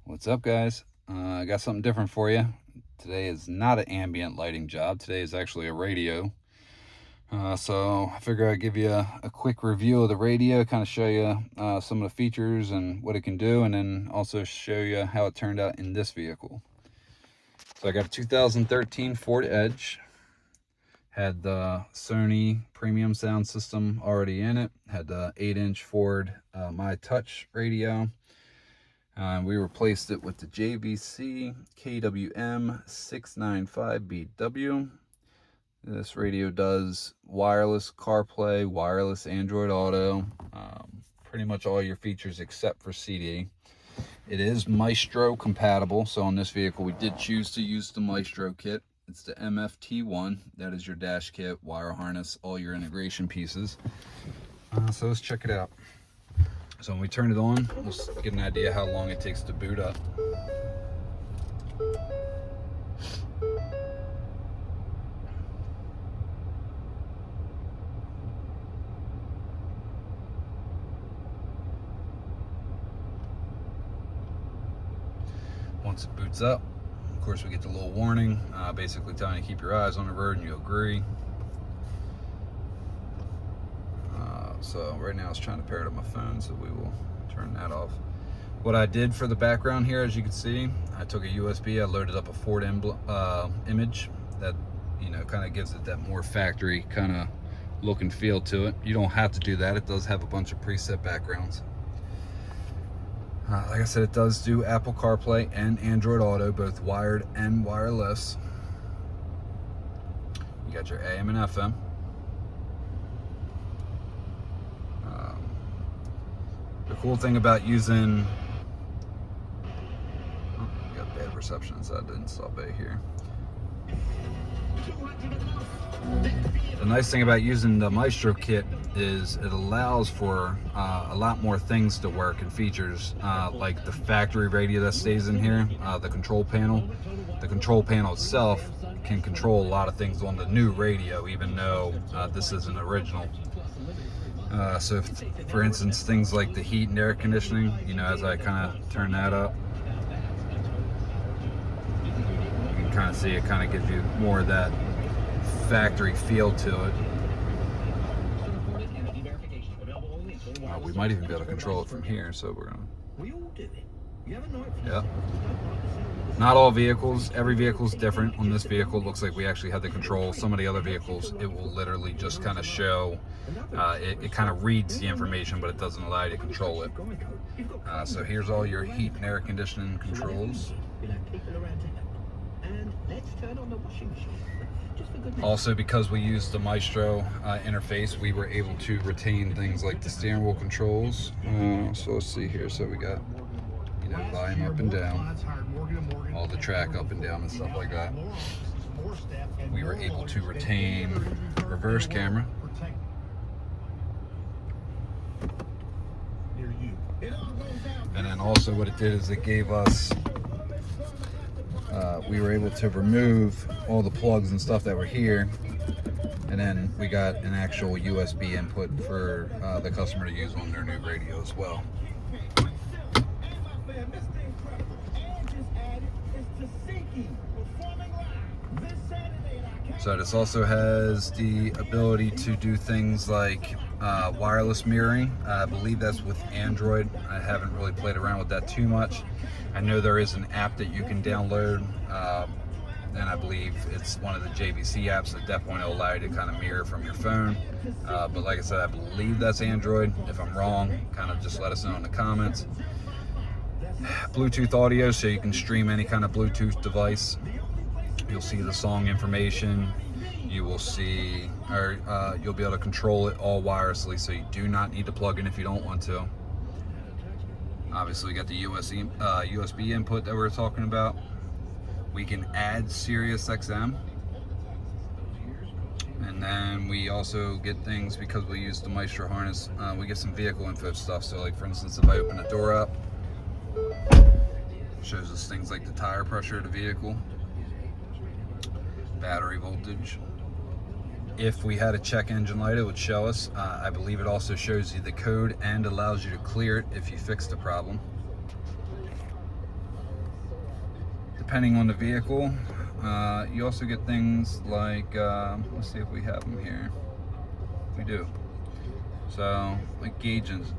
What's up, guys? I got something different for you. Today is not an ambient lighting job. Today is actually a radio. So I figure I'd give you a quick review of the radio, kind of show you some of the features and what it can do, and then also show you how it turned out in this vehicle. So I got a 2013 Ford Edge. Had the Sony premium sound system already in it. Had the 8-inch Ford My Touch radio. We replaced it with the JVC KW-M695BW. This radio does wireless CarPlay, wireless Android Auto, pretty much all your features except for CD. It is Maestro compatible, so on this vehicle we did choose to use the Maestro kit. It's the MFT1. That is your dash kit, wire harness, all your integration pieces. So let's check it out. So when we turn it on, let's get an idea how long it takes to boot up. Once it boots up, of course we get the little warning, basically telling you to keep your eyes on the road and you agree. So right now it's trying to pair it on my phone, so we will turn that off. What I did for the background here, as you can see, I took a USB, I loaded up a Ford image that, you know, kind of gives it that more factory kind of look and feel to it. You don't have to do that. It does have a bunch of preset backgrounds. Like I said, it does do Apple CarPlay and Android Auto, both wired and wireless. You got your AM and FM. The cool thing about using, we got bad reception, so I didn't stop it here. The nice thing about using the Maestro kit is it allows for a lot more things to work and features, like the factory radio that stays in here, the control panel. The control panel itself can control a lot of things on the new radio, even though this isn't original. So for instance, things like the heat and air conditioning, you know, as I kind of turn that up, you can kind of see it kind of gives you more of that factory feel to it. We might even be able to control it from here, so we're gonna, yeah. Not all vehicles, every vehicle is different. On this vehicle, it looks like we actually had the control. Some of the other vehicles, it will literally just kind of show, it kind of reads the information, but it doesn't allow you to control it. So here's all your heat and air conditioning controls. Also, because we used the Maestro interface, we were able to retain things like the steering wheel controls. So let's see here. So we got, you know, volume up and down, all the track up and down and stuff like that. We were able to retain reverse camera. And then also what it did is it gave us, we were able to remove all the plugs and stuff that were here, and then we got an actual USB input for the customer to use on their new radio as well. So this also has the ability to do things like wireless mirroring. I believe that's with Android. I haven't really played around with that too much. I know there is an app that you can download, and I believe it's one of the JVC apps that definitely will allow you to kind of mirror from your phone. But like I said, I believe that's Android. If I'm wrong, kind of just let us know in the comments. Bluetooth audio, so you can stream any kind of Bluetooth device. You'll see the song information. You will see, or you'll be able to control it all wirelessly, so you do not need to plug in if you don't want to. Obviously, we got the USB input that we were talking about. We can add Sirius XM. And then we also get things, because we use the Maestro harness, we get some vehicle info stuff. So like, for instance, if I open the door up, it shows us things like the tire pressure of the vehicle, battery voltage. If we had a check engine light, it would show us. I believe it also shows you the code and allows you to clear it if you fix the problem. depending on the vehicle. You also get things like, let's see if we have them here. We do. So like gauges.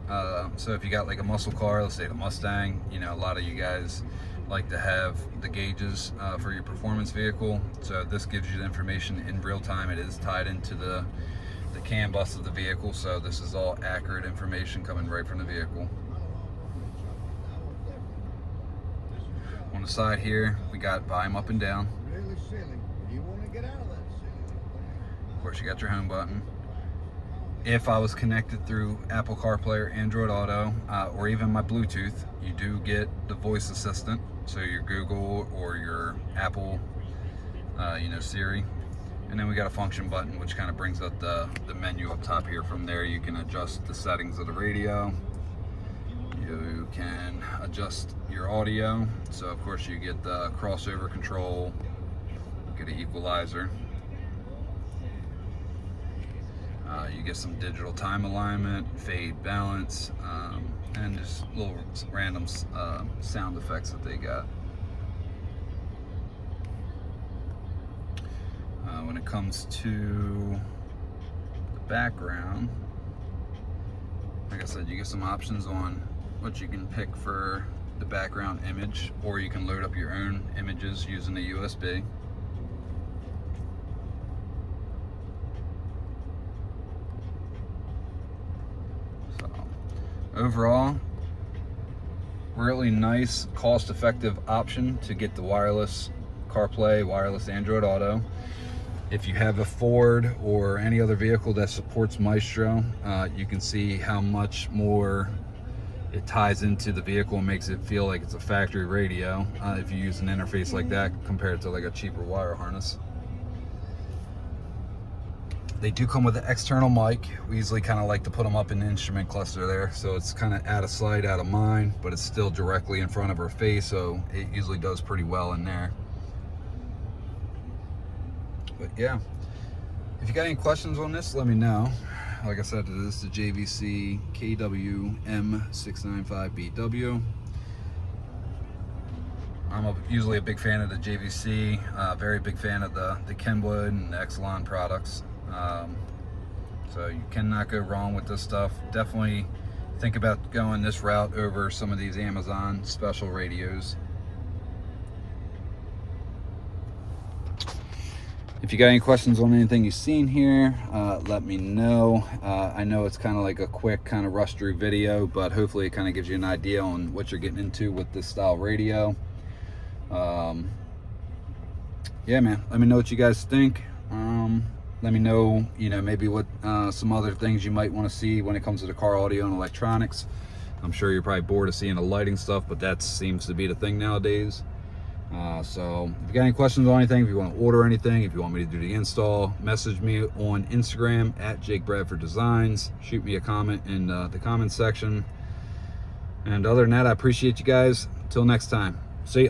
So if you got like a muscle car, let's say the Mustang, you know, a lot of you guys like to have the gauges for your performance vehicle. So this gives you the information in real time. It is tied into the CAN bus of the vehicle, so this is all accurate information coming right from the vehicle. On the side here, we got volume up and down. Of course, you got your home button. If I was connected through Apple CarPlay or Android Auto, or even my Bluetooth, you do get the voice assistant. So your Google or your Apple, you know, Siri. And then we got a function button, which kind of brings up the menu up top here. From there, you can adjust the settings of the radio. You can adjust your audio. So of course you get the crossover control, you get an equalizer. You get some digital time alignment, fade, balance, and just little random sound effects that they got. When it comes to the background, like I said, you get some options on what you can pick for the background image, or you can load up your own images using the USB. So overall, really nice, cost-effective option to get the wireless CarPlay, wireless Android Auto. If you have a Ford or any other vehicle that supports Maestro, you can see how much more it ties into the vehicle and makes it feel like it's a factory radio if you use an interface like that compared to like a cheaper wire harness. They do come with an external mic. We usually kind of like to put them up in the instrument cluster there, so it's kind of out of sight, out of mind, but it's still directly in front of our face, so it usually does pretty well in there. But yeah, if you got any questions on this, let me know. Like I said, this is the JVC KW-M695BW. I'm usually a big fan of the JVC, very big fan of the Kenwood and the Exelon products. So you cannot go wrong with this stuff. Definitely think about going this route over some of these Amazon special radios. If you got any questions on anything you've seen here, let me know. I know it's kind of like a quick kind of rush through video, but hopefully it kind of gives you an idea on what you're getting into with this style radio. Yeah, man, let me know what you guys think. Let me know, you know, maybe what some other things you might want to see when it comes to the car audio and electronics. I'm sure you're probably bored of seeing the lighting stuff, but that seems to be the thing nowadays. So if you got any questions on anything, if you want to order anything, if you want me to do the install, message me on Instagram at Jake Bradford Designs. Shoot me a comment in the comment section. And other than that, I appreciate you guys. Until next time, see ya.